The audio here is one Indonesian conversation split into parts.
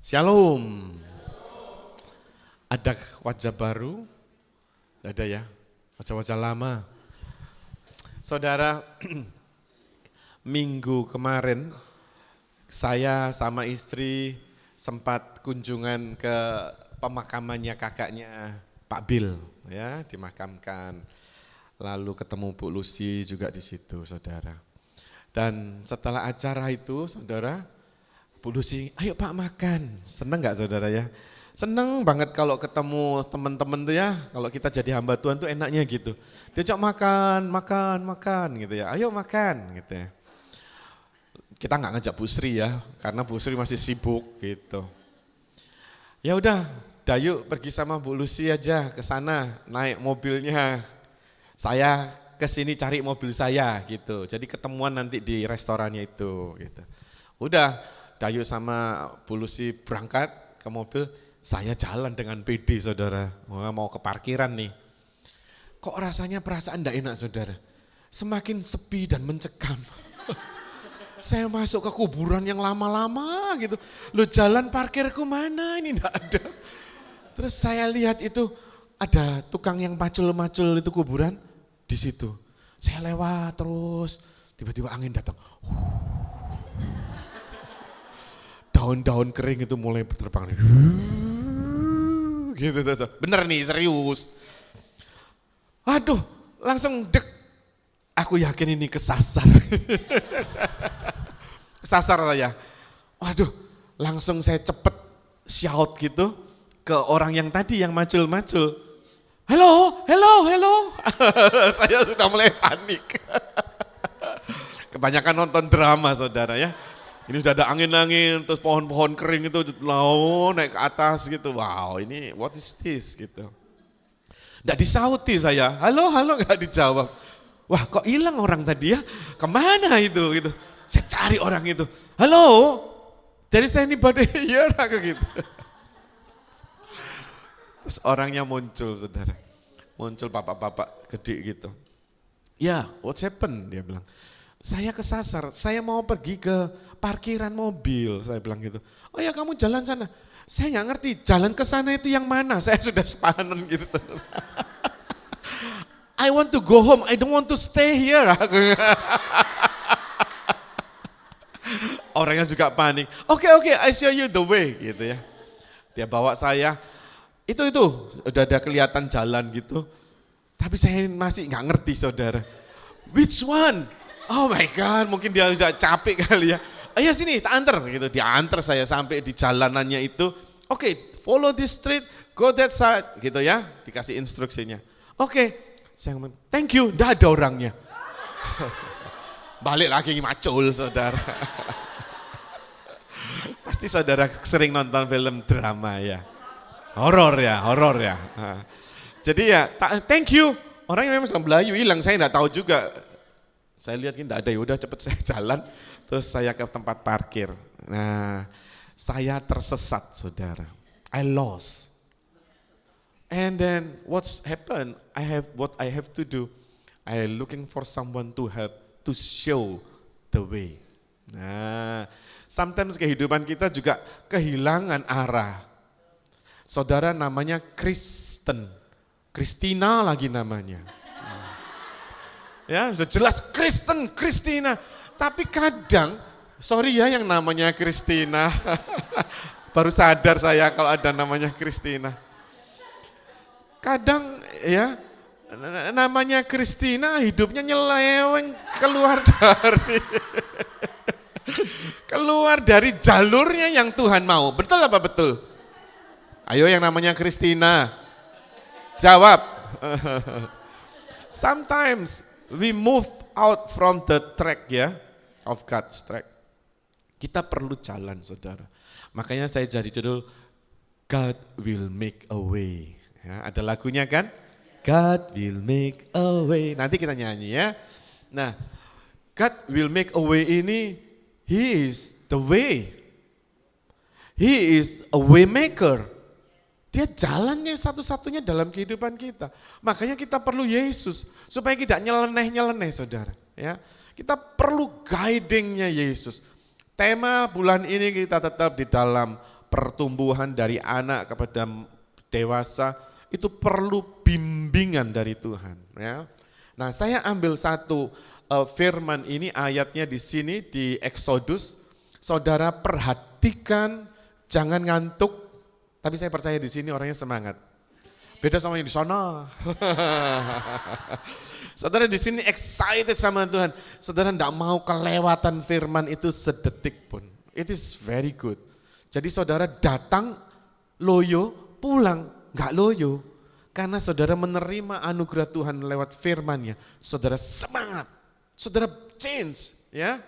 Shalom. Ada wajah baru? Tidak ada ya, wajah-wajah lama. Saudara, minggu kemarin saya sama istri sempat kunjungan ke pemakamannya kakaknya Pak Bil, ya, dimakamkan. Lalu ketemu Bu Lucy juga di situ, saudara. Dan setelah acara itu, saudara, Bu Lucy, ayo Pak makan. Seneng gak saudara ya? Seneng banget kalau ketemu teman-teman tuh ya, kalau kita jadi hamba Tuhan tuh enaknya gitu. Diajak makan gitu ya, ayo makan gitu ya. Kita nggak ngajak Bu Sri ya, karena Bu Sri masih sibuk gitu. Ya udah, Dayu pergi sama Bu Lucy aja ke sana, naik mobilnya. Saya ke sini cari mobil saya gitu. Jadi ketemuan nanti di restorannya itu gitu. Udah, Dayu sama Bu Lucy berangkat ke mobil, saya jalan dengan pede saudara. Wah, mau ke parkiran nih. Kok rasanya perasaan enggak enak saudara? Semakin sepi dan mencekam. Saya masuk ke kuburan yang lama-lama gitu. Loh, jalan parkirku mana ini, enggak ada. Terus saya lihat itu ada tukang yang macul-macul itu kuburan di situ. Saya lewat terus, tiba-tiba angin datang. Daun-daun kering itu mulai terbang. Gitu terus. Bener nih, serius. Aduh, langsung dek. Aku yakin ini kesasar. Kesasar saya. Waduh, langsung saya cepet shout gitu ke orang yang tadi yang macul-macul. Halo. Saya sudah mulai panik. Kebanyakan nonton drama saudara ya. Ini sudah ada angin-angin, terus pohon-pohon kering itu naik ke atas gitu. Wow, ini what is this gitu. Nggak disauti saya, halo nggak dijawab. Wah, kok hilang orang tadi ya? Kemana itu gitu. Saya cari orang itu. Halo, dari saya ini badai ya gitu. Terus orangnya muncul saudara. Muncul bapak-bapak gede gitu. Ya, what's happened? Dia bilang. Saya kesasar, saya mau pergi ke parkiran mobil, saya bilang gitu. Oh ya kamu jalan sana. Saya nggak ngerti jalan ke sana itu yang mana, saya sudah sepanen gitu. I want to go home, I don't want to stay here. Orangnya juga panik. Oke, I show you the way gitu ya. Dia bawa saya, itu udah ada kelihatan jalan gitu. Tapi saya masih nggak ngerti saudara. Which one? Oh my God, mungkin dia sudah capek kali ya. Ayo sini, tak antar gitu. Dia antar saya sampai di jalanannya itu. Oke, follow this street, go that side gitu ya. Dikasih instruksinya. Oke, saya ngomong, thank you, udah ada orangnya. Balik lagi macul saudara. Pasti saudara sering nonton film drama ya. Horor ya. Jadi ya, thank you. Orangnya memang sudah Melayu, hilang, saya enggak tahu juga. Saya lihat ini enggak ada, ya udah cepet saya jalan, terus saya ke tempat parkir. Nah, saya tersesat saudara, I lost. And then what's happened, what I have to do, I looking for someone to help, to show the way. Nah, sometimes kehidupan kita juga kehilangan arah. Saudara namanya Kristen, Kristina lagi namanya. Ya, sudah jelas Kristen, Kristina. Tapi kadang, sorry ya yang namanya Kristina. Baru sadar saya kalau ada namanya Kristina. Kadang ya, namanya Kristina hidupnya nyeleweng keluar dari jalurnya yang Tuhan mau. Betul apa betul? Ayo yang namanya Kristina, jawab. Sometimes we move out from the track ya, of God's track. Kita perlu jalan saudara. Makanya saya jadi judul God will make a way. Ya, ada lagunya kan? God will make a way. Nanti kita nyanyi ya. Nah, God will make a way ini, He is the way. He is a way maker. Dia jalannya satu-satunya dalam kehidupan kita. Makanya kita perlu Yesus supaya tidak nyeleneh-nyeleneh saudara. Ya, kita perlu guidingnya Yesus. Tema bulan ini kita tetap di dalam pertumbuhan dari anak kepada dewasa, itu perlu bimbingan dari Tuhan. Ya. Nah, saya ambil satu firman ini, ayatnya di sini di Exodus. Saudara perhatikan, jangan ngantuk. Tapi saya percaya di sini orangnya semangat. Beda sama yang di sana. Saudara di sini excited sama Tuhan. Saudara tidak mau kelewatan firman itu sedetik pun. It is very good. Jadi saudara datang loyo, pulang nggak loyo. Karena saudara menerima anugerah Tuhan lewat firman-Nya. Saudara semangat, saudara change. Ya.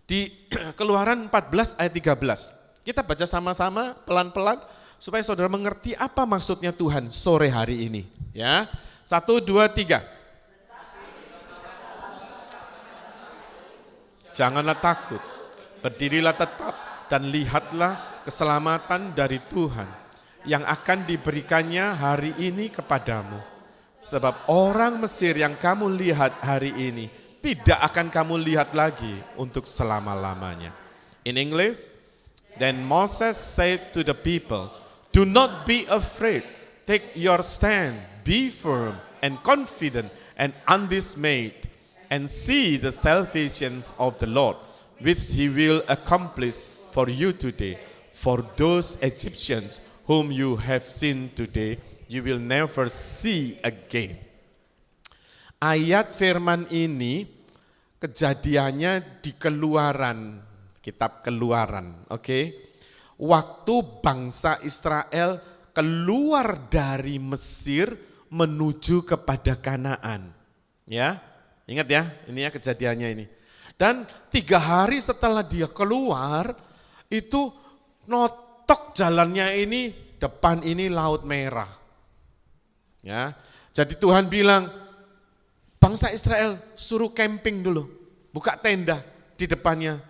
Di Keluaran 14 ayat 13. Kita baca sama-sama pelan-pelan supaya saudara mengerti apa maksudnya Tuhan sore hari ini. Ya, 1, 2, 3. Janganlah takut, berdirilah tetap dan lihatlah keselamatan dari Tuhan yang akan diberikannya hari ini kepadamu. Sebab orang Mesir yang kamu lihat hari ini tidak akan kamu lihat lagi untuk selama-lamanya. In English, then Moses said to the people, do not be afraid, take your stand, be firm and confident and undismayed, and see the salvation of the Lord, which he will accomplish for you today. For those Egyptians whom you have seen today, you will never see again. Ayat firman ini kejadiannya di Keluaran, kitab Keluaran, oke? Waktu bangsa Israel keluar dari Mesir menuju kepada Kanaan. Ya, ingat ya, ini ya kejadiannya ini. Dan 3 hari setelah dia keluar, itu notok jalannya ini, depan ini Laut Merah. Ya, jadi Tuhan bilang, bangsa Israel suruh camping dulu, buka tenda di depannya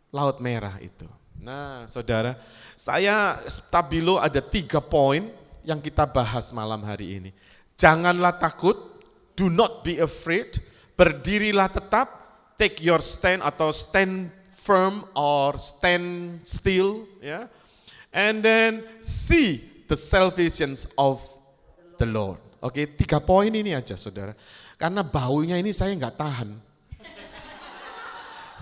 Laut Merah itu. Nah saudara, saya stabilo ada 3 poin yang kita bahas malam hari ini. Janganlah takut, do not be afraid, berdirilah tetap, take your stand atau stand firm or stand still, ya. And then see the salvation of the Lord. Oke, 3 poin ini aja saudara. Karena baunya ini saya nggak tahan.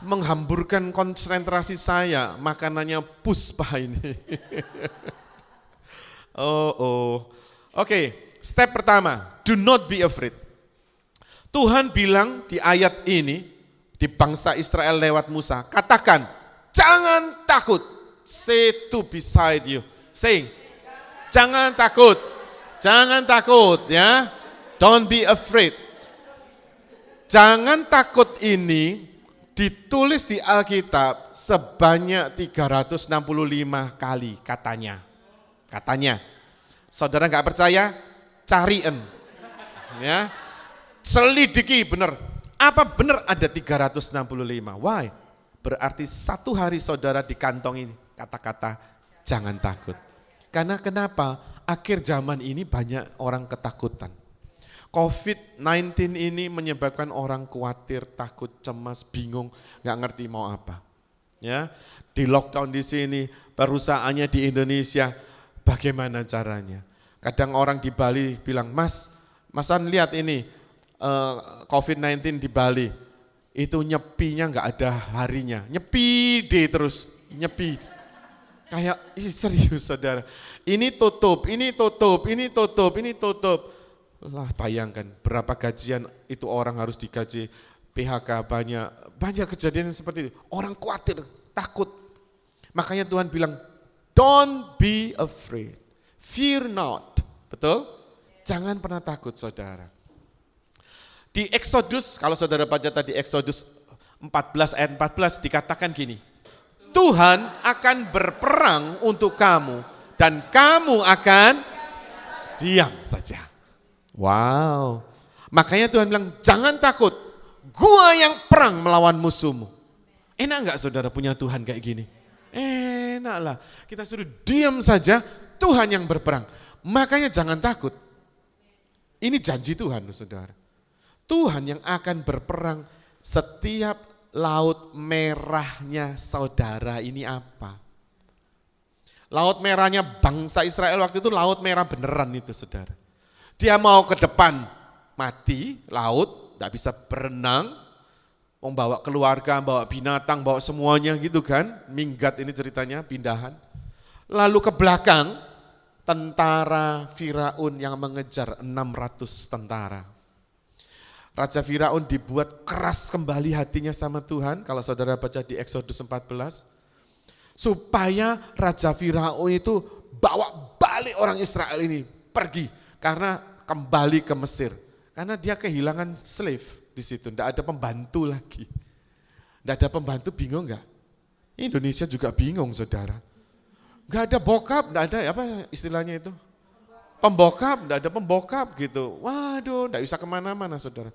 Menghamburkan konsentrasi saya, makanannya puspa ini. Oke, step pertama, do not be afraid. Tuhan bilang di ayat ini, di bangsa Israel lewat Musa, katakan, jangan takut. Say to beside you, saying, jangan takut, ya. Don't be afraid. Jangan takut ini ditulis di Alkitab sebanyak 365 kali katanya. Katanya. Saudara nggak percaya? Cariin. Ya. Selidiki benar. Apa benar ada 365? Why? Berarti 1 hari saudara dikantongin kata-kata jangan takut. Karena kenapa? Akhir zaman ini banyak orang ketakutan. COVID-19 ini menyebabkan orang khawatir, takut, cemas, bingung, nggak ngerti mau apa. Ya, di lockdown di sini, perusahaannya di Indonesia, bagaimana caranya? Kadang orang di Bali bilang, Masan lihat ini COVID-19 di Bali, itu nyepinya nggak ada harinya, nyepi deh terus, nyepi. Kayak serius saudara, ini tutup, ini tutup, ini tutup, ini tutup. Lah bayangkan berapa gajian itu orang harus digaji, PHK banyak kejadian seperti itu. Orang khawatir, takut. Makanya Tuhan bilang, don't be afraid, fear not. Betul? Jangan pernah takut saudara. Di Exodus, kalau saudara baca tadi Exodus 14 ayat 14 dikatakan gini, Tuhan akan berperang untuk kamu dan kamu akan diam saja. Wow, makanya Tuhan bilang jangan takut, gua yang perang melawan musuhmu. Enak enggak saudara punya Tuhan kayak gini? Enak lah, kita suruh diam saja, Tuhan yang berperang. Makanya jangan takut. Ini janji Tuhan saudara. Tuhan yang akan berperang setiap Laut Merahnya saudara ini apa? Laut merahnya bangsa Israel waktu itu laut merah beneran itu saudara. Dia mau ke depan mati, laut, tidak bisa berenang, membawa keluarga, bawa binatang, bawa semuanya gitu kan. Minggat ini ceritanya, pindahan. Lalu ke belakang, tentara Firaun yang mengejar 600 tentara. Raja Firaun dibuat keras kembali hatinya sama Tuhan, kalau saudara baca di Exodus 14, supaya Raja Firaun itu bawa balik orang Israel ini, pergi, karena kembali ke Mesir. Karena dia kehilangan slave di situ, tidak ada pembantu lagi. Tidak ada pembantu, bingung enggak? Indonesia juga bingung saudara. Enggak ada bokap, enggak ada apa istilahnya itu? Pembokap, enggak ada pembokap gitu. Waduh, enggak bisa kemana-mana saudara.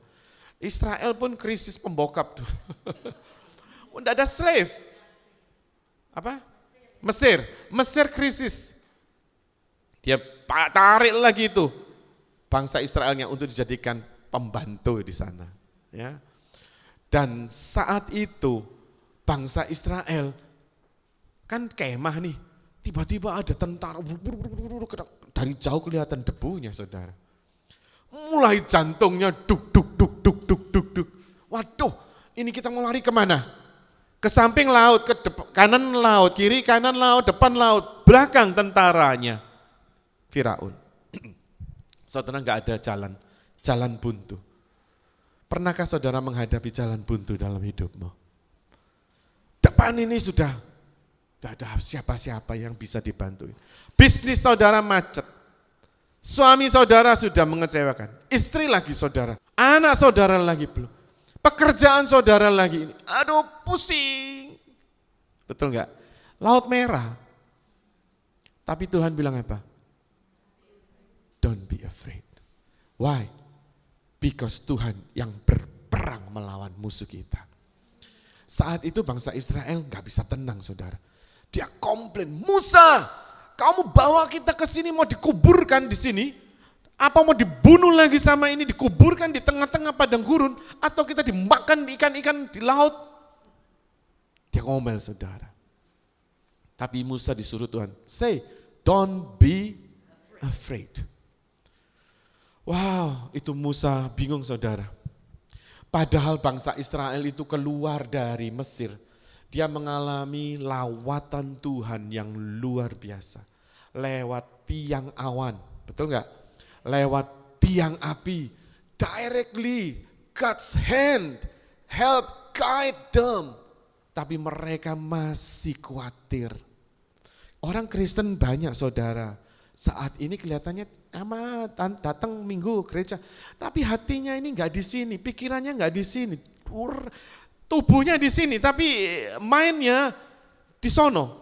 Israel pun krisis pembokap. Enggak ada slave. Apa? Mesir krisis. Dia tarik lagi itu bangsa Israelnya untuk dijadikan pembantu di sana. Ya. Dan saat itu bangsa Israel kan kemah nih, tiba-tiba ada tentara, dari jauh kelihatan debunya saudara. Mulai jantungnya duk duk duk duk duk duk duk. Waduh, ini kita mau lari kemana? Ke samping laut, ke kanan laut, kiri kanan laut, depan laut, belakang tentaranya Firaun. Saudara enggak ada jalan buntu. Pernahkah saudara menghadapi jalan buntu dalam hidupmu? Depan ini sudah tidak ada siapa-siapa yang bisa dibantu. Bisnis saudara macet. Suami saudara sudah mengecewakan. Istri lagi saudara. Anak saudara lagi belum. Pekerjaan saudara lagi ini. Aduh pusing. Betul enggak? Laut merah. Tapi Tuhan bilang apa? Don't be afraid. Why? Because Tuhan yang berperang melawan musuh kita. Saat itu bangsa Israel gak bisa tenang saudara. Dia komplain, Musa, kamu bawa kita ke sini mau dikuburkan di sini? Apa mau dibunuh lagi sama ini, dikuburkan di tengah-tengah padang gurun, atau kita dimakan ikan-ikan di laut? Dia ngomel saudara. Tapi Musa disuruh Tuhan, say, don't be afraid. Wow, itu Musa bingung saudara. Padahal bangsa Israel itu keluar dari Mesir. Dia mengalami lawatan Tuhan yang luar biasa. Lewat tiang awan, betul enggak? Lewat tiang api. Directly, God's hand, help guide them. Tapi mereka masih khawatir. Orang Kristen banyak saudara. Saat ini kelihatannya datang minggu gereja. Tapi hatinya ini enggak di sini, pikirannya enggak di sini. Tubuhnya di sini, tapi mainnya di sono.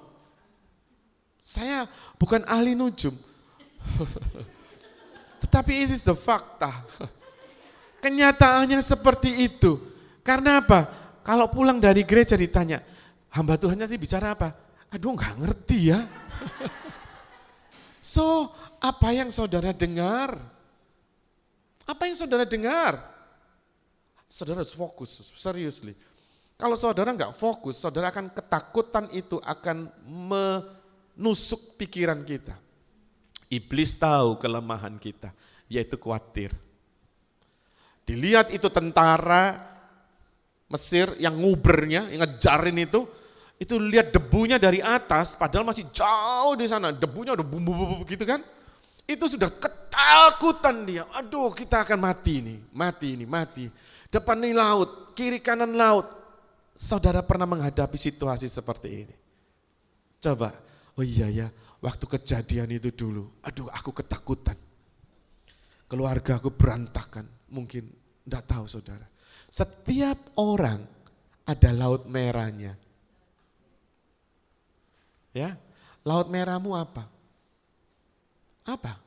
Saya bukan ahli nujum, tetapi it is the fakta. Kenyataannya seperti itu. Karena apa? Kalau pulang dari gereja ditanya, hamba Tuhan nanti bicara apa? Aduh nggak ngerti ya. So, apa yang saudara dengar? Apa yang saudara dengar? Saudara harus fokus, seriously. Kalau saudara nggak fokus, saudara akan ketakutan itu akan menusuk pikiran kita. Iblis tahu kelemahan kita, yaitu khawatir. Dilihat itu tentara Mesir yang ngubernya, yang ngejarin itu lihat debunya dari atas, padahal masih jauh di sana, debunya udah bumbu-bumbu gitu kan. Itu sudah ketakutan dia, aduh kita akan mati ini, mati. Depan ini laut, kiri kanan laut. Saudara pernah menghadapi situasi seperti ini? Coba, oh iya ya, waktu kejadian itu dulu, aduh aku ketakutan. Keluarga aku berantakan, mungkin enggak tahu saudara. Setiap orang ada laut merahnya. Ya, laut merahmu apa? Apa?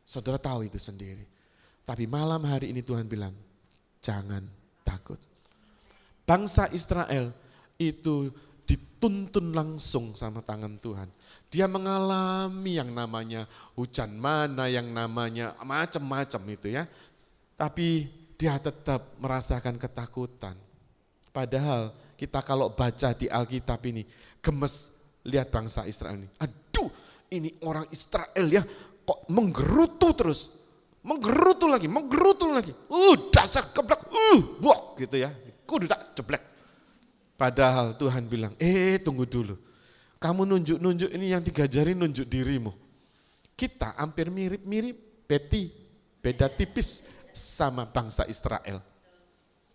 Saudara tahu itu sendiri. Tapi malam hari ini Tuhan bilang, jangan takut. Bangsa Israel itu dituntun langsung sama tangan Tuhan. Dia mengalami yang namanya hujan mana, yang namanya macam-macam itu ya. Tapi dia tetap merasakan ketakutan. Padahal kita kalau baca di Alkitab ini, gemes lihat bangsa Israel ini. Aduh, ini orang Israel ya kok menggerutu terus. Menggerutu lagi. Dasar geblek, bok gitu ya. Kudu tak jeblek. Padahal Tuhan bilang, tunggu dulu. Kamu nunjuk-nunjuk ini yang 3 jari nunjuk dirimu. Kita hampir mirip-mirip, beda tipis sama bangsa Israel.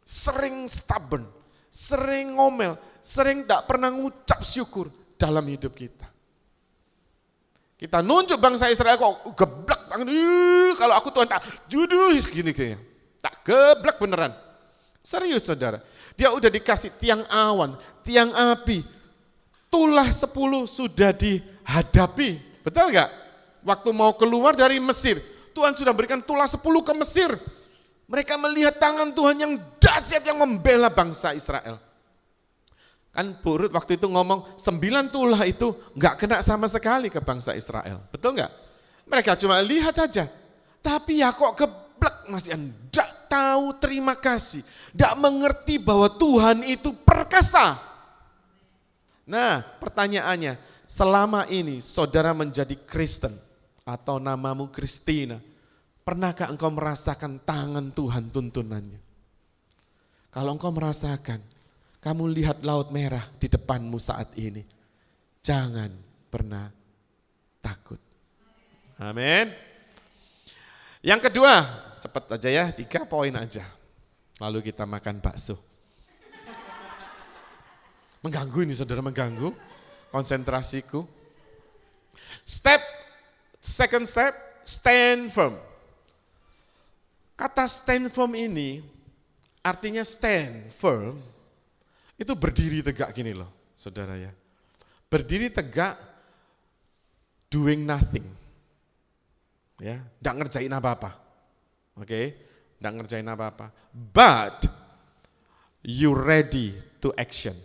Sering stubborn, sering ngomel, sering tak pernah ngucap syukur dalam hidup kita. Kita nunjuk bangsa Israel kok geblek banget, kalau aku Tuhan tak judul segini kayaknya. Tak geblek beneran. Serius saudara, dia udah dikasih tiang awan, tiang api, tulah 10 sudah dihadapi, betul gak? Waktu mau keluar dari Mesir, Tuhan sudah berikan tulah 10 ke Mesir. Mereka melihat tangan Tuhan yang dahsyat yang membela bangsa Israel. Kan Bu Ruth waktu itu ngomong 9 tulah itu gak kena sama sekali ke bangsa Israel, betul gak? Mereka cuma lihat aja, tapi ya kok geblek masih enggak tahu terima kasih, enggak mengerti bahwa Tuhan itu perkasa. Nah pertanyaannya, selama ini saudara menjadi Kristen atau namamu Kristina, pernahkah engkau merasakan tangan Tuhan tuntunannya? Kalau engkau merasakan, kamu lihat laut merah di depanmu saat ini, jangan pernah takut. Amin. Yang kedua, cepat aja ya, 3 poin aja. Lalu kita makan bakso. Mengganggu ini saudara, mengganggu konsentrasiku. Second step, stand firm. Kata stand firm ini artinya stand firm itu berdiri tegak gini loh saudara ya. Berdiri tegak doing nothing. Ya, enggak ngerjain apa-apa. Oke, enggak ngerjain apa-apa. But you ready to action.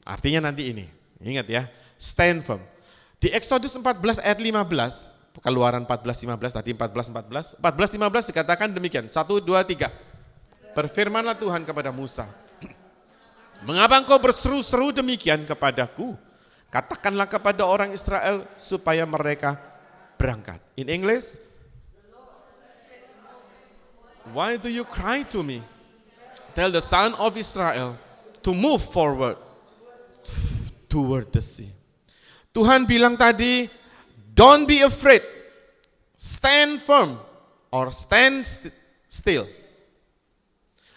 Artinya nanti ini, ingat ya, stand firm. Di Exodus 14 ayat 15, Keluaran 14:15 tadi 14:15 dikatakan demikian. 1, 2, 3. Berfirmanlah Tuhan kepada Musa, mengapa engkau berseru-seru demikian kepadaku? Katakanlah kepada orang Israel supaya mereka berangkat. In English, why do you cry to me? Tell the son of Israel to move forward toward the sea. Tuhan bilang tadi, don't be afraid, stand firm or stand still.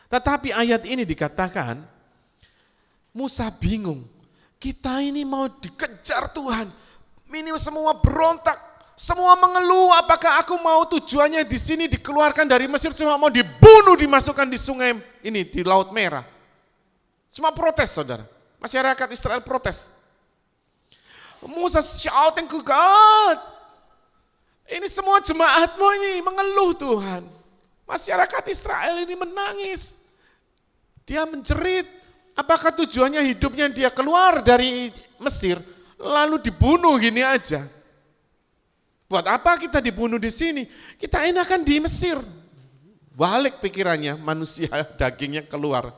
Tetapi ayat ini dikatakan, Musa bingung, kita ini mau dikejar Tuhan, ini semua berontak, semua mengeluh, apakah aku mau tujuannya di sini dikeluarkan dari Mesir cuma mau dibunuh, dimasukkan di sungai ini, di Laut Merah. Cuma protes saudara, masyarakat Israel protes. Musa shouting to God, ini semua jemaatmu ini mengeluh Tuhan. Masyarakat Israel ini menangis, dia menjerit, apakah tujuannya hidupnya dia keluar dari Mesir lalu dibunuh gini aja? Buat apa kita dibunuh di sini? Kita enakan di Mesir. Balik pikirannya, manusia dagingnya keluar.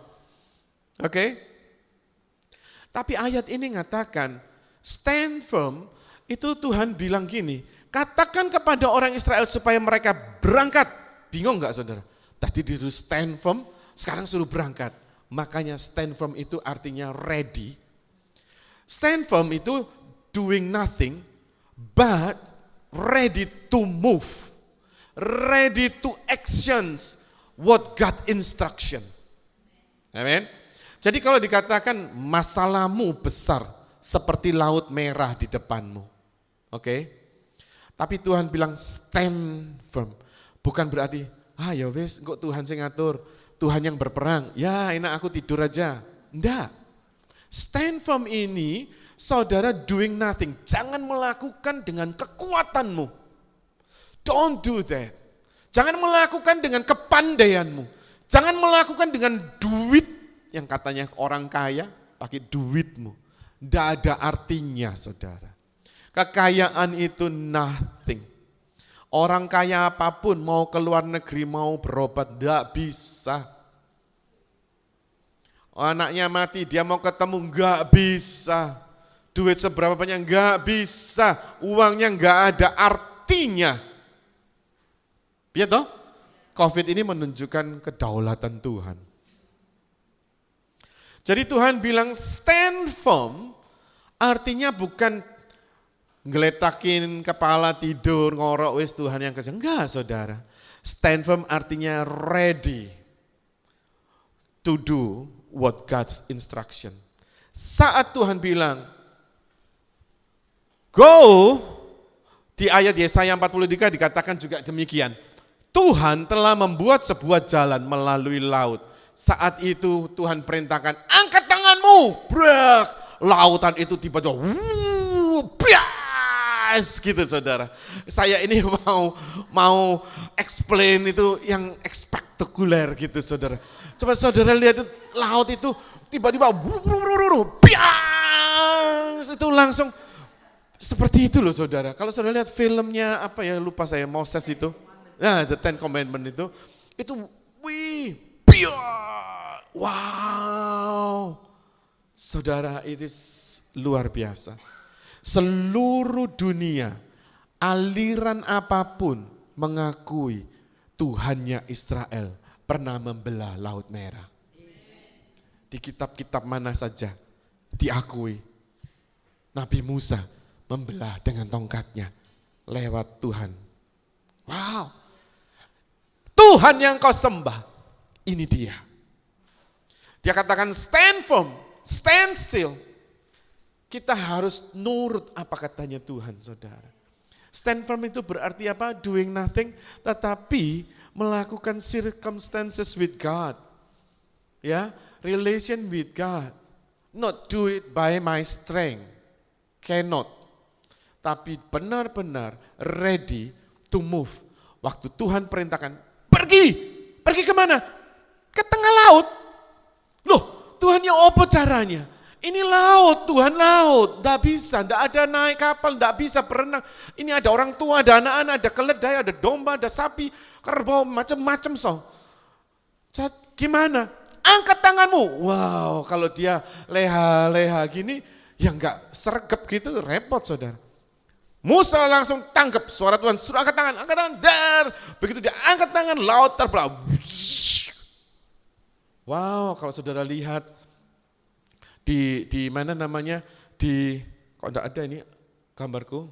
Oke? Tapi ayat ini mengatakan, stand firm, itu Tuhan bilang gini, katakan kepada orang Israel supaya mereka berangkat. Bingung enggak saudara? Tadi disuruh stand firm, sekarang suruh berangkat. Makanya stand firm itu artinya ready. Stand firm itu doing nothing, but ready to move. Ready to actions what God instruction. Amen. Jadi kalau dikatakan masalahmu besar seperti laut merah di depanmu. Oke. Tapi Tuhan bilang stand firm. Bukan berarti, ya wes kok Tuhan sing ngatur, Tuhan yang berperang, ya enak aku tidur aja. Enggak. Stand firm ini saudara doing nothing. Jangan melakukan dengan kekuatanmu. Don't do that. Jangan melakukan dengan kepandaianmu. Jangan melakukan dengan duit yang katanya orang kaya pakai duitmu. Tidak ada artinya saudara. Kekayaan itu nothing. Orang kaya apapun mau keluar negeri, mau berobat, tidak bisa. Anaknya mati, dia mau ketemu, enggak bisa. duit seberapa banyak, nggak bisa. Uangnya nggak ada artinya. Ya toh? Covid ini menunjukkan kedaulatan Tuhan. Jadi Tuhan bilang stand firm, artinya bukan ngeletakin kepala tidur, ngorok wis Tuhan yang kerja. Enggak saudara. Stand firm artinya ready to do what God's instruction. Saat Tuhan bilang, go, di ayat Yesaya 43 dikatakan juga demikian. Tuhan telah membuat sebuah jalan melalui laut. Saat itu Tuhan perintahkan, angkat tanganmu, brak. Lautan itu tiba-tiba, bias gitu saudara. Saya ini mau explain itu yang spektakuler gitu saudara. Coba saudara lihat laut itu tiba-tiba, bias itu langsung seperti itu loh saudara. Kalau saudara lihat filmnya apa ya lupa saya, Moses itu, nah The Ten Commandment itu wow, saudara itu luar biasa. Seluruh dunia, aliran apapun mengakui Tuhannya Israel pernah membelah Laut Merah. Di kitab-kitab mana saja diakui Nabi Musa membelah dengan tongkatnya lewat Tuhan. Wow, Tuhan yang kau sembah, ini dia. Dia katakan stand firm, stand still. Kita harus nurut apa katanya Tuhan saudara. Stand firm itu berarti apa? Doing nothing, tetapi melakukan circumstances with God. Ya, relation with God. Not do it by my strength, cannot. Tapi benar-benar ready to move. Waktu Tuhan perintahkan, pergi kemana? Ke tengah laut. Loh, Tuhan yang apa caranya? Ini laut, Tuhan laut, enggak bisa, enggak ada naik kapal, enggak bisa berenang. Ini ada orang tua, ada anak-anak, ada keledai, ada domba, ada sapi, kerbau, macam-macam so. Gimana? Angkat tanganmu. Wow, kalau dia leha-leha gini, ya enggak sergap gitu, repot saudara. Musa langsung tangkap suara Tuhan, suruh angkat tangan, dar. Begitu dia angkat tangan, laut terbelah. Wow, kalau saudara lihat di mana namanya, kok enggak ada ini gambarku?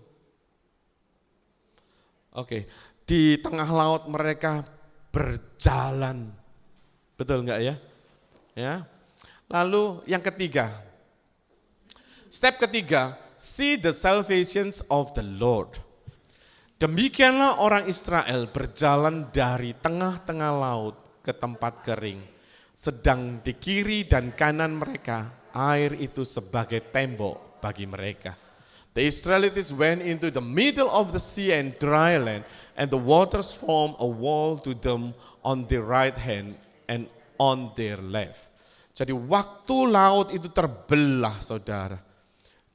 Oke, di tengah laut mereka berjalan, betul enggak ya? Ya. Lalu yang ketiga, step ketiga, see the salvations of the Lord. Demikianlah orang Israel berjalan dari tengah-tengah laut ke tempat kering. Sedang di kiri dan kanan mereka, air itu sebagai tembok bagi mereka. The Israelites went into the middle of the sea and dry land, and the waters formed a wall to them on their right hand and on their left. Jadi waktu laut itu terbelah saudara,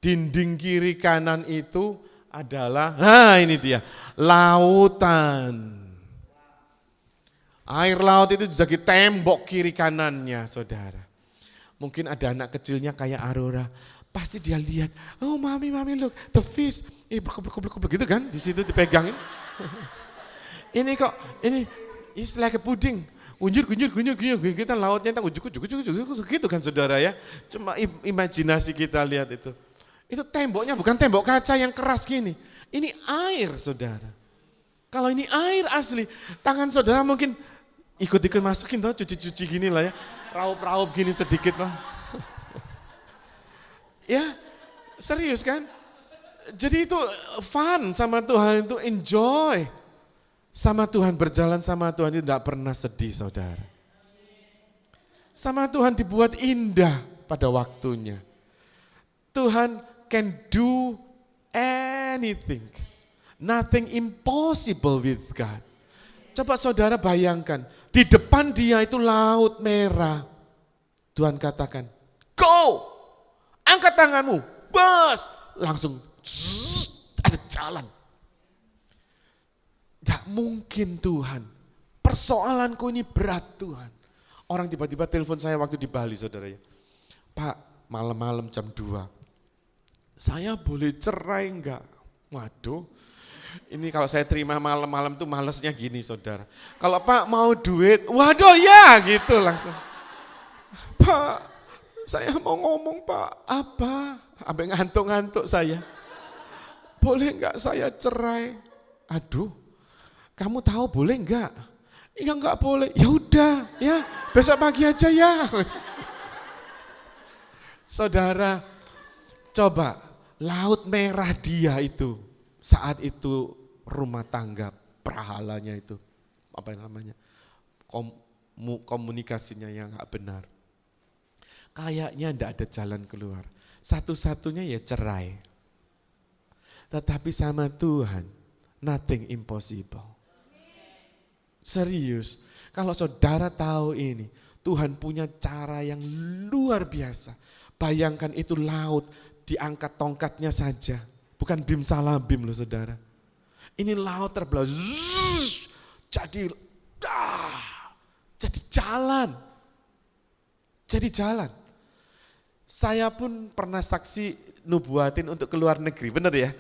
dinding kiri kanan itu adalah, ini dia, lautan. Air laut itu jadi tembok kiri kanannya saudara. Mungkin ada anak kecilnya kayak Aurora, pasti dia lihat, oh mami look, the fish, berkubur gitu kan, di situ dipegangin. Ini kok, ini is like a pudding, unjur, kita lautnya ujuk gitu kan saudara ya. Cuma imajinasi kita lihat itu. Itu temboknya bukan tembok kaca yang keras gini, ini air saudara. Kalau ini air asli, tangan saudara mungkin ikut-ikut masukin tuh, cuci-cuci gini lah ya, raup-raup gini sedikit lah. Ya, serius kan? Jadi itu fun sama Tuhan, itu enjoy. Sama Tuhan, berjalan sama Tuhan itu tidak pernah sedih saudara. Sama Tuhan dibuat indah pada waktunya. Tuhan can do anything. Nothing impossible with God. Coba saudara bayangkan, di depan dia itu laut merah. Tuhan katakan, go, angkat tanganmu, bas, langsung ada jalan. Gak mungkin Tuhan, persoalanku ini berat Tuhan. Orang tiba-tiba telepon saya waktu di Bali saudara ya. Pak, malam-malam jam 2, saya boleh cerai enggak? Waduh, ini kalau saya terima malam-malam tuh malesnya gini saudara. Kalau Pak mau duit, waduh ya gitu langsung. Pak, saya mau ngomong Pak, apa? Sampai ngantuk-ngantuk saya. Boleh enggak saya cerai? Aduh, kamu tahu boleh enggak? Ya enggak boleh, ya udah ya besok pagi aja ya. Saudara, coba laut merah dia itu, saat itu rumah tangga prahalanya itu, apa namanya, komunikasinya yang enggak benar. Kayaknya enggak ada jalan keluar, satu-satunya ya cerai. Tetapi sama Tuhan, nothing impossible. Serius, kalau saudara tahu ini, Tuhan punya cara yang luar biasa. Bayangkan itu laut, diangkat tongkatnya saja. Bukan bim salah bim loh saudara. Ini laut terbelah, jadi jalan. Jadi jalan. Saya pun pernah saksi nubuatin untuk ke luar negeri, benar ya?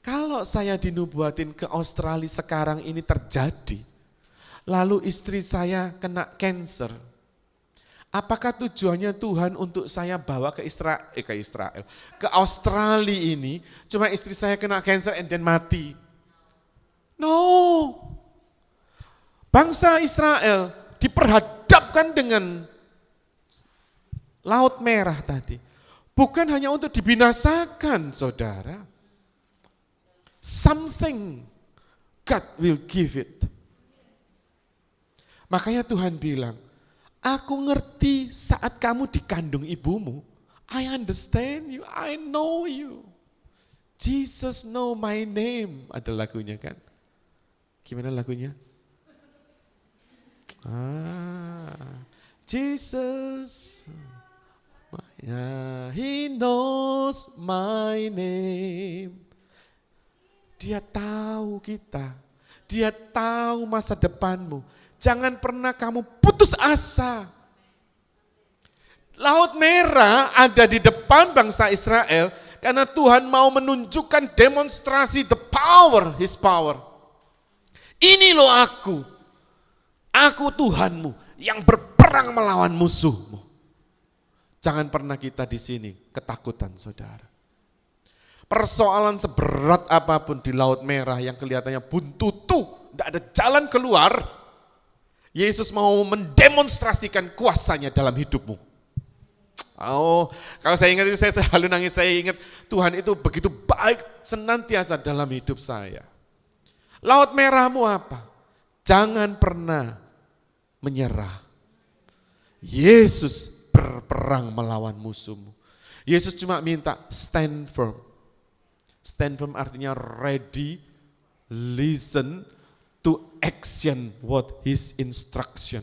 Kalau saya dinubuatin ke Australia sekarang ini terjadi, lalu istri saya kena cancer. Apakah tujuannya Tuhan untuk saya bawa ke Israel, ke Australia ini, cuma istri saya kena cancer and then mati? No. Bangsa Israel diperhadapkan dengan Laut Merah tadi. Bukan hanya untuk dibinasakan, saudara. Something God will give it. Makanya Tuhan bilang, aku ngerti saat kamu dikandung ibumu. I understand you, I know you. Jesus know my name. Ada lagunya kan? Gimana lagunya? Jesus, he knows my name. Dia tahu kita, dia tahu masa depanmu. Jangan pernah kamu putus asa. Laut Merah ada di depan bangsa Israel karena Tuhan mau menunjukkan demonstrasi the power, his power. Ini loh aku Tuhanmu yang berperang melawan musuhmu. Jangan pernah kita di sini ketakutan saudara. Persoalan seberat apapun di Laut Merah yang kelihatannya buntu, tidak ada jalan keluar, Yesus mau mendemonstrasikan kuasanya dalam hidupmu. Oh, kalau saya ingat itu saya selalu nangis, saya ingat Tuhan itu begitu baik senantiasa dalam hidup saya. Laut Merahmu apa? Jangan pernah menyerah. Yesus berperang melawan musuhmu. Yesus cuma minta stand firm. Stand firm artinya ready, listen to action what his instruction.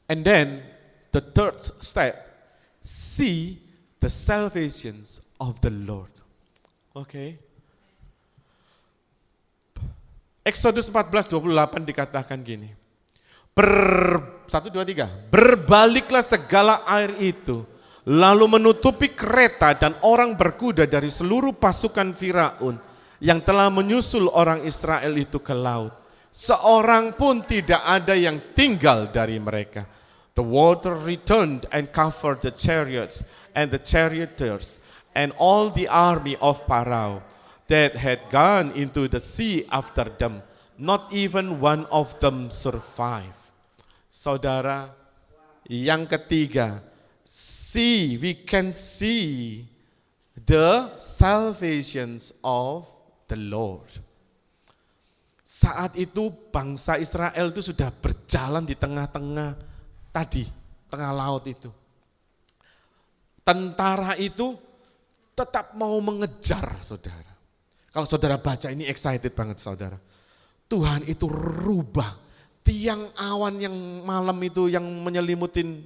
And then the third step, see the salvations of the Lord. Okay. Exodus 14:28 dikatakan gini. 1, 2, 3. Berbaliklah segala air itu, lalu menutupi kereta dan orang berkuda dari seluruh pasukan Firaun yang telah menyusul orang Israel itu ke laut. Seorang pun tidak ada yang tinggal dari mereka. The water returned and covered the chariots and the charioteers and all the army of Pharaoh that had gone into the sea after them. Not even one of them survived. Saudara, yang ketiga, we can see the salvations of the Lord. Saat itu bangsa Israel itu sudah berjalan di tengah-tengah tengah laut itu. Tentara itu tetap mau mengejar saudara. Kalau saudara baca ini excited banget saudara. Tuhan itu rubah tiang awan yang malam itu yang menyelimutin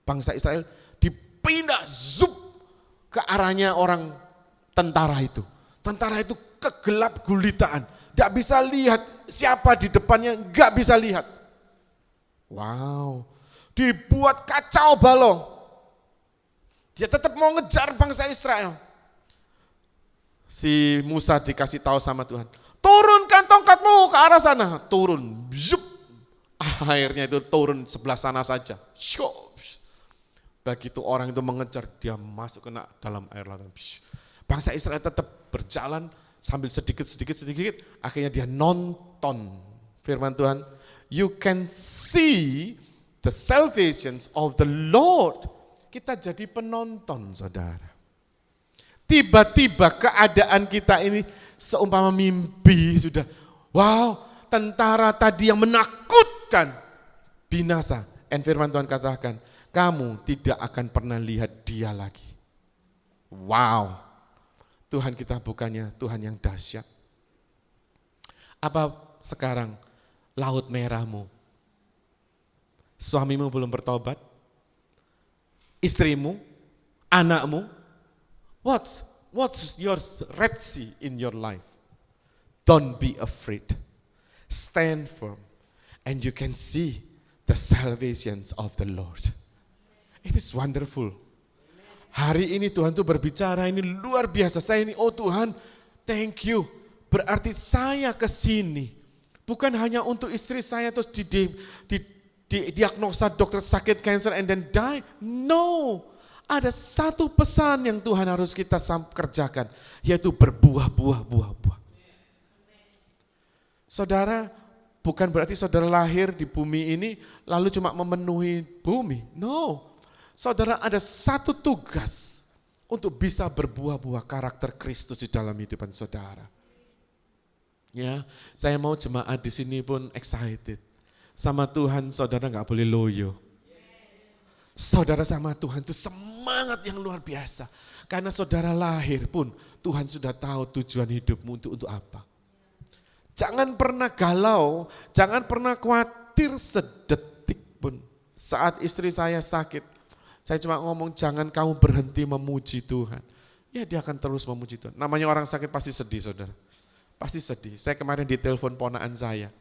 bangsa Israel dipindah zup ke arahnya orang tentara itu. Tentara itu kegelap gulitaan, tidak bisa lihat siapa di depannya, nggak bisa lihat. Wow, dibuat kacau balau, Dia tetap mau ngejar bangsa Israel. Si Musa dikasih tahu sama Tuhan, turunkan tongkatmu ke arah sana. Turun, zup. Akhirnya itu turun sebelah sana saja. Begitu orang itu mengejar, dia masuk kena dalam air laut. Bangsa Israel tetap berjalan sambil sedikit, akhirnya dia nonton firman Tuhan. You can see the salvations of the Lord. Kita jadi penonton, saudara. Tiba-tiba keadaan kita ini seumpama mimpi sudah. Wow, tentara tadi yang menakutkan binasa. Dan firman Tuhan katakan, kamu tidak akan pernah lihat dia lagi. Wow, Tuhan kita bukannya Tuhan yang dahsyat. Apa sekarang laut merahmu? Suamimu belum bertobat? Istrimu? Anakmu? What's your Red Sea in your life? Don't be afraid. Stand firm and you can see the salvations of the Lord. It is wonderful. Hari ini Tuhan tuh berbicara, ini luar biasa. Saya ini, oh Tuhan, thank you. Berarti saya ke sini bukan hanya untuk istri saya terus diagnosa dokter sakit cancer and then die. No. Ada satu pesan yang Tuhan harus kita kerjakan, yaitu berbuah-buah. Saudara, bukan berarti saudara lahir di bumi ini lalu cuma memenuhi bumi. No, saudara ada satu tugas untuk bisa berbuah-buah karakter Kristus di dalam kehidupan saudara. Ya, saya mau jemaat di sini pun excited. Sama Tuhan saudara nggak boleh loyo. Saudara sama Tuhan itu semangat yang luar biasa. Karena saudara lahir pun Tuhan sudah tahu tujuan hidupmu untuk apa. Jangan pernah galau, jangan pernah khawatir sedetik pun. Saat istri saya sakit, saya cuma ngomong jangan kamu berhenti memuji Tuhan. Ya dia akan terus memuji Tuhan. Namanya orang sakit pasti sedih saudara. Pasti sedih. Saya kemarin ditelepon ponakan saya.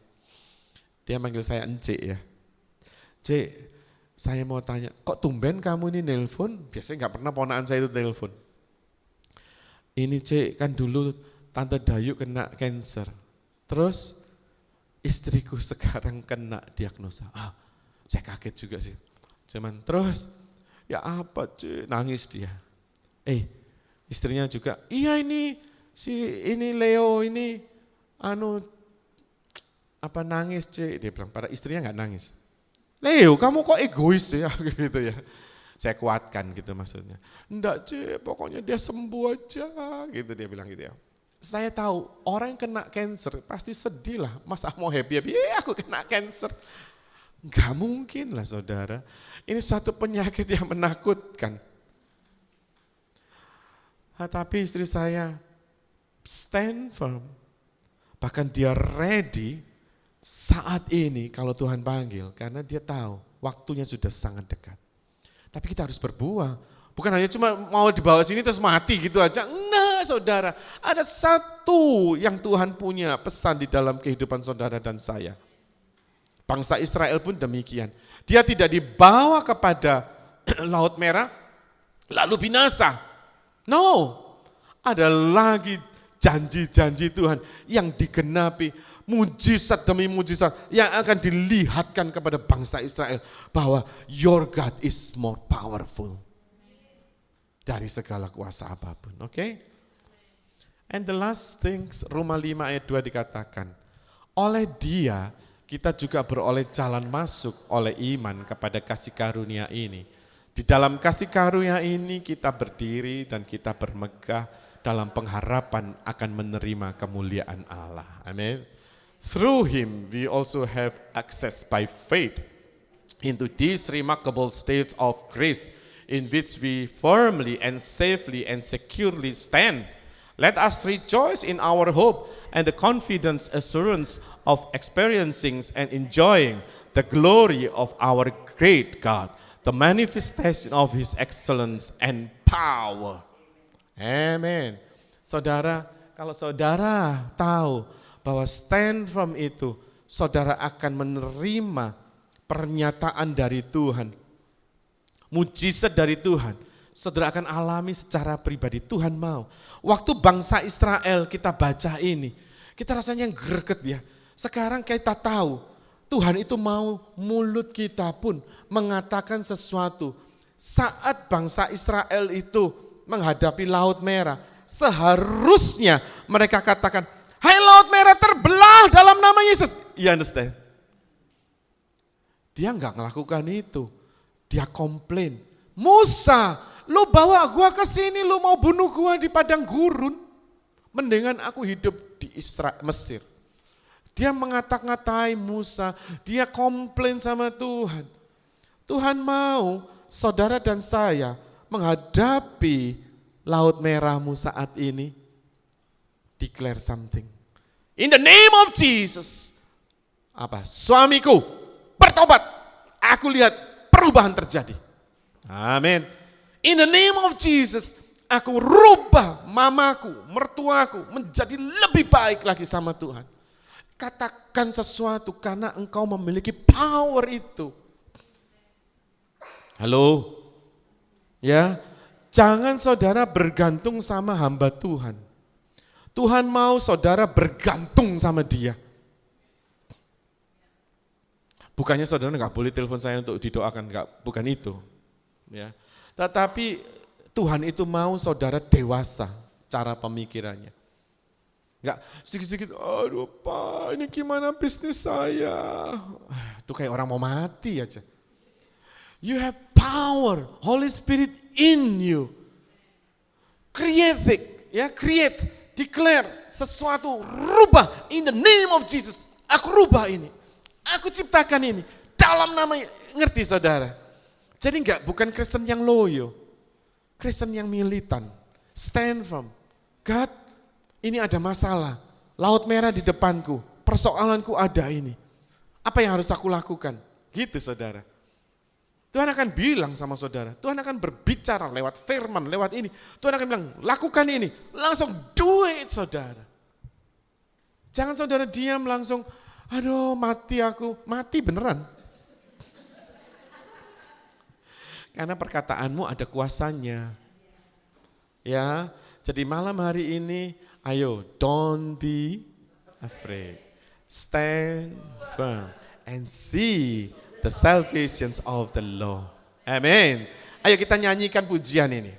Dia manggil saya Encik ya. Cik, saya mau tanya, kok tumben kamu ini nelpon? Biasanya nggak pernah ponakan saya itu telepon. Ini Cik, kan dulu Tante Dayu kena cancer. Terus istriku sekarang kena diagnosa. Saya kaget juga sih. Cuman terus, ya apa Cik, nangis dia. Istrinya juga, iya ini Leo ini nangis Cik. Dia bilang, pada istrinya nggak nangis. Leo, kamu kok egois ya gitu ya. Saya kuatkan gitu maksudnya. Enggak Cik, pokoknya dia sembuh aja gitu dia bilang gitu ya. Saya tahu orang yang kena cancer pasti sedih lah. Masa mau happy, aku kena cancer. Enggak mungkin lah saudara. Ini suatu penyakit yang menakutkan. Tapi istri saya stand firm. Bahkan dia ready saat ini kalau Tuhan panggil, karena dia tahu waktunya sudah sangat dekat. Tapi kita harus berbuah, bukan hanya cuma mau dibawa sini terus mati gitu aja. Enggak saudara, ada satu yang Tuhan punya pesan di dalam kehidupan saudara dan saya. Bangsa Israel pun demikian. Dia tidak dibawa kepada Laut Merah lalu binasa. No, ada lagi janji-janji Tuhan yang digenapi. Mujizat demi mujizat yang akan dilihatkan kepada bangsa Israel bahwa your God is more powerful dari segala kuasa apapun. Okay? And the last things, Roma 5 ayat 2 dikatakan, oleh dia kita juga beroleh jalan masuk oleh iman kepada kasih karunia ini. Di dalam kasih karunia ini kita berdiri dan kita bermegah dalam pengharapan akan menerima kemuliaan Allah. Amin. Through him we also have access by faith into these remarkable states of grace in which we firmly and safely and securely stand. Let us rejoice in our hope and the confident assurance of experiencing and enjoying the glory of our great God, the manifestation of his excellence and power. Amen. Saudara, kalau saudara tahu bahwa stand from itu, saudara akan menerima pernyataan dari Tuhan, mujizat dari Tuhan. saudara akan alami secara pribadi. Tuhan mau. Waktu bangsa Israel kita baca ini, kita rasanya greget ya. Sekarang kita tahu, Tuhan itu mau mulut kita pun mengatakan sesuatu. Saat bangsa Israel itu menghadapi Laut Merah, seharusnya mereka katakan, "Hai Laut Merah terbelah dalam nama Yesus." You understand? Dia enggak melakukan itu. Dia komplain. "Musa, lu bawa gua ke sini, lu mau bunuh gua di padang gurun. Mendingan aku hidup di Mesir." Dia mengatak-ngatai Musa, dia komplain sama Tuhan. Tuhan mau saudara dan saya menghadapi Laut Merahmu saat ini. Declare something. In the name of Jesus. Apa? Suamiku, bertobat. Aku lihat perubahan terjadi. Amin. In the name of Jesus, aku rubah mamaku, mertuaku menjadi lebih baik lagi sama Tuhan. Katakan sesuatu karena engkau memiliki power itu. Halo? Ya, jangan saudara bergantung sama hamba Tuhan. Tuhan mau saudara bergantung sama Dia. Bukannya saudara nggak boleh telepon saya untuk didoakan, bukan itu. Ya, tetapi Tuhan itu mau saudara dewasa cara pemikirannya. Enggak sedikit-sedikit, "Aduh Pak, ini gimana bisnis saya?" Itu kayak orang mau mati aja. You have power, Holy Spirit in you. Create it, ya, create, declare sesuatu, rubah in the name of Jesus. Aku rubah ini, aku ciptakan ini dalam nama, ngerti saudara? Jadi bukan Kristen yang loyo, Kristen yang militan, stand firm. God, ini ada masalah, Laut Merah di depanku, persoalanku ada ini. Apa yang harus aku lakukan? Gitu saudara. Tuhan akan bilang sama saudara, Tuhan akan berbicara lewat firman, lewat ini. Tuhan akan bilang, lakukan ini, langsung do it saudara. Jangan saudara diam langsung, "Aduh mati aku," mati beneran. Karena perkataanmu ada kuasanya. Ya, jadi malam hari ini, ayo, don't be afraid. Stand firm and see the salvation of the Lord. Amen. Ayo kita nyanyikan pujian ini.